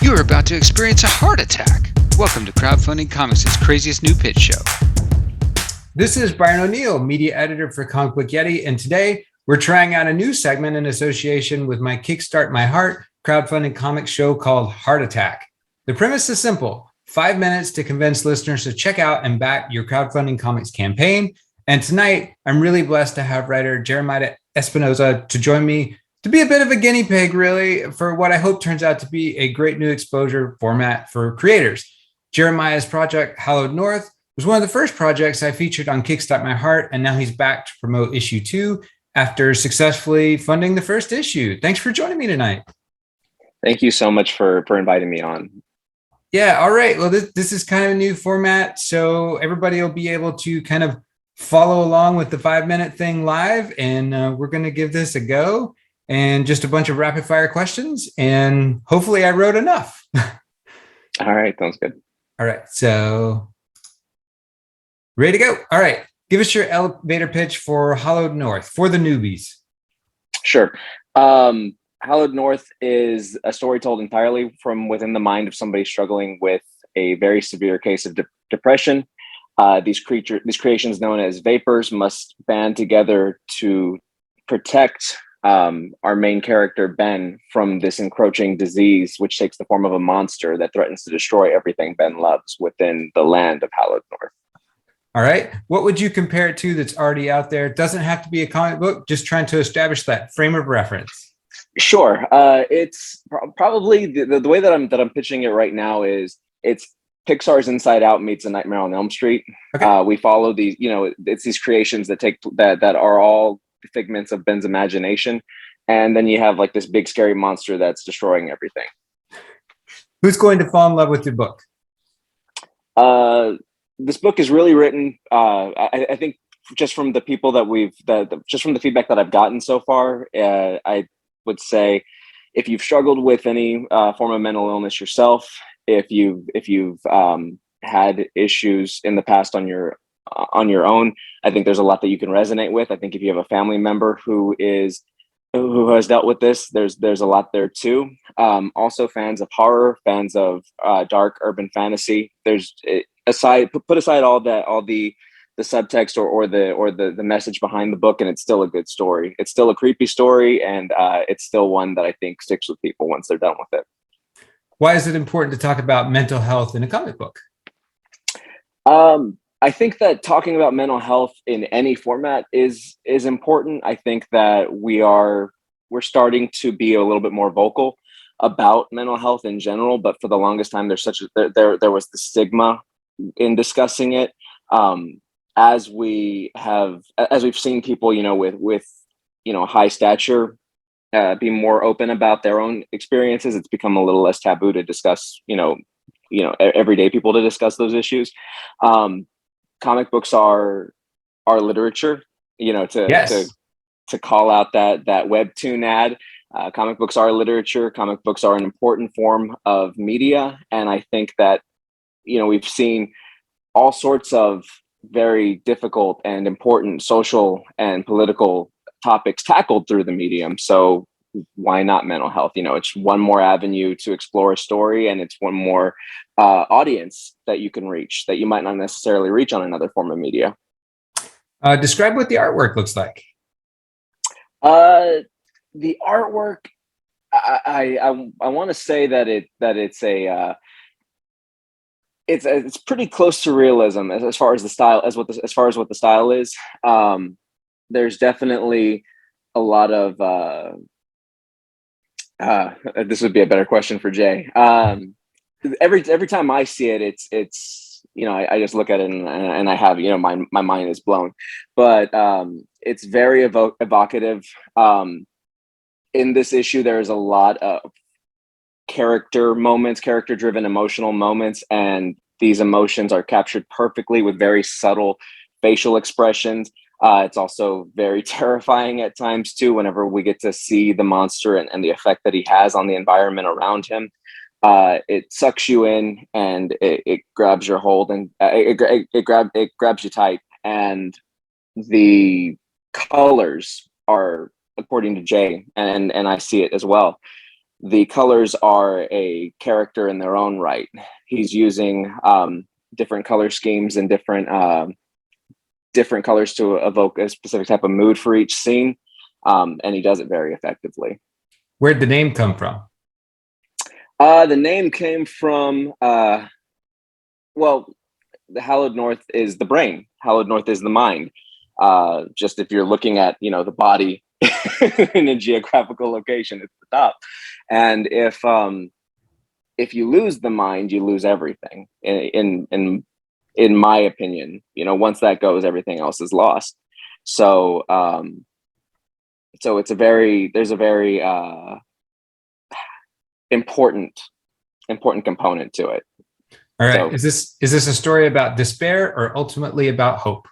You are about to experience a heart attack. Welcome to Crowdfunding Comics' craziest new pitch show. This is Byron O'Neal, media editor for Book Yeti, and today we're trying out a new segment in association with my Kickstart My Heart crowdfunding comics show called Heart Attack. The premise is simple: 5 minutes to convince listeners to check out and back your crowdfunding comics campaign. And tonight, I'm really blessed to have writer Jeremiah Espinoza to join me to be a bit of a guinea pig, really, for what I hope turns out to be a great new exposure format for creators. Jeremiah's project, Hallowed North, was one of the first projects I featured on Kickstart My Heart, and now he's back to promote issue 2 after successfully funding the first issue. Thanks for joining me tonight. Thank you so much for inviting me on. Yeah, all right. Well, this is kind of a new format, so everybody will be able to kind of follow along with the 5-minute thing live, and we're going to give this a go. And just a bunch of rapid fire questions. And hopefully I wrote enough. All right. Sounds good. All right. So ready to go. All right. Give us your elevator pitch for Hallowed North for the newbies. Sure. Hallowed North is a story told entirely from within the mind of somebody struggling with a very severe case of depression. These creations known as vapors must band together to protect our main character, Ben, from this encroaching disease, which takes the form of a monster that threatens to destroy everything Ben loves within the land of Hallowed North. All right. What would you compare it to that's already out there? It doesn't have to be a comic book, just trying to establish that frame of reference. Sure. It's probably the way that I'm pitching it right now is it's Pixar's Inside Out meets A Nightmare on Elm Street. Okay. We follow these, it's these creations that are all figments of Ben's imagination, and then you have like this big scary monster that's destroying everything. Who's going to fall in love with your book? This book is really written. I think just from the people just from the feedback that I've gotten so far, I would say if you've struggled with any form of mental illness yourself, if you've had issues in the past on your own, I think there's a lot that you can resonate with. I think if you have a family member who has dealt with this, there's a lot there too. Also fans of horror, fans of dark urban fantasy. There's put aside all the subtext or the message behind the book, and it's still a good story. It's still a creepy story, and it's still one that I think sticks with people once they're done with it. Why is it important to talk about mental health in a comic book? I think that talking about mental health in any format is important. I think that we're starting to be a little bit more vocal about mental health in general, but for the longest time, there was the stigma in discussing it. As we've seen people, with high stature, be more open about their own experiences, it's become a little less taboo to discuss, everyday people to discuss those issues. Comic books are literature, Yes. to call out that webtoon ad. Comic books are literature. Comic books are an important form of media. And I think that, we've seen all sorts of very difficult and important social and political topics tackled through the medium. So why not mental health? It's one more avenue to explore a story, and it's one more audience that you can reach that you might not necessarily reach on another form of media. Describe what the artwork looks like. The artwork, I want to say that it's pretty close to realism as far as the style, as far as what the style is. There's definitely a lot of this would be a better question for Jay. Every time I see it, it's I just look at it and I have my mind is blown. But it's very evocative. In this issue, there's a lot of character-driven emotional moments, and these emotions are captured perfectly with very subtle facial expressions. It's also very terrifying at times too, whenever we get to see the monster and the effect that he has on the environment around him. It sucks you in, and it grabs your hold, and it grabs you tight. And the colors are, according to Jay, and I see it as well, the colors are a character in their own right. He's using different color schemes and different colors to evoke a specific type of mood for each scene, and he does it very effectively. Where'd the name come from? The name came from, the Hallowed North is the brain. Hallowed North is the mind. Just if you're looking at, the body in a geographical location, it's the top. And if you lose the mind, you lose everything. In my opinion, once that goes, everything else is lost. So, there's a very important component to it. All right. So, is this a story about despair or ultimately about hope?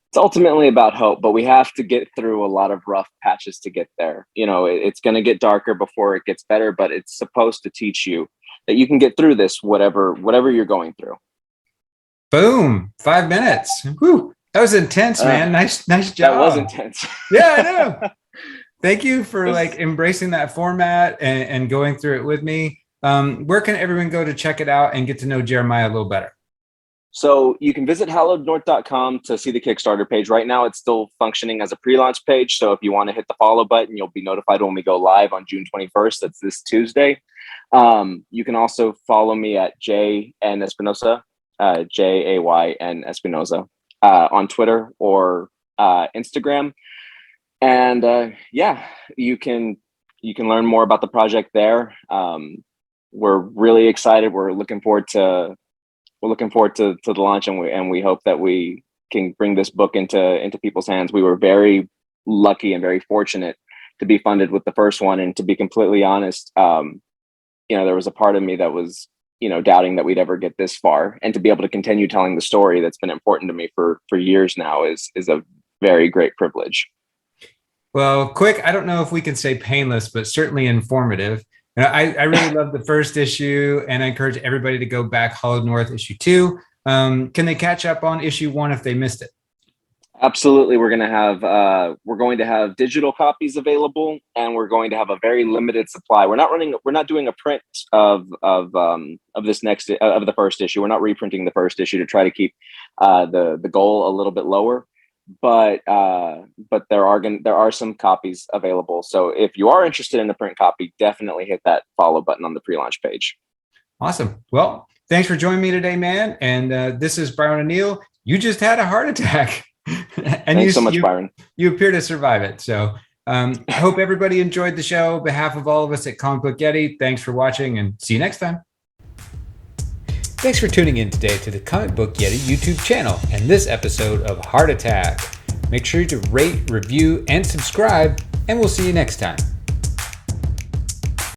It's ultimately about hope, but we have to get through a lot of rough patches to get there. It's going to get darker before it gets better, but it's supposed to teach you that you can get through this, whatever you're going through. Boom. 5 minutes. Whew. That was intense, man. Nice job. That was intense. Yeah, I know. Thank you for embracing that format and going through it with me. Where can everyone go to check it out and get to know Jeremiah a little better? So you can visit hallowednorth.com to see the Kickstarter page. Right now, it's still functioning as a pre-launch page. So if you want to hit the follow button, you'll be notified when we go live on June 21st. That's this Tuesday. You can also follow me at JN Espinoza, JAYN Espinoza, on Twitter or Instagram. And you can learn more about the project there. We're really excited. We're looking forward to the launch, and we hope that we can bring this book into people's hands. We were very lucky and very fortunate to be funded with the first one. And to be completely honest, there was a part of me that was, doubting that we'd ever get this far, and to be able to continue telling the story that's been important to me for years now is a very great privilege. Well, quick, I don't know if we can say painless, but certainly informative. I really love the first issue, and I encourage everybody to go back Hallowed North issue 2. Can they catch up on issue 1 if they missed it? Absolutely. We're going to have digital copies available, and we're going to have a very limited supply. We're not doing a print of the first issue. We're not reprinting the first issue to try to keep the goal a little bit lower. But there are some copies available. So if you are interested in a print copy, definitely hit that follow button on the pre-launch page. Awesome. Well, thanks for joining me today, man. And this is Byron O'Neal. You just had a heart attack. And thanks so much, Byron. You appear to survive it. So I hope everybody enjoyed the show. On behalf of all of us at Comic Book Yeti, thanks for watching, and see you next time. Thanks for tuning in today to the Comic Book Yeti YouTube channel and this episode of Heart Attack. Make sure to rate, review, and subscribe, and we'll see you next time.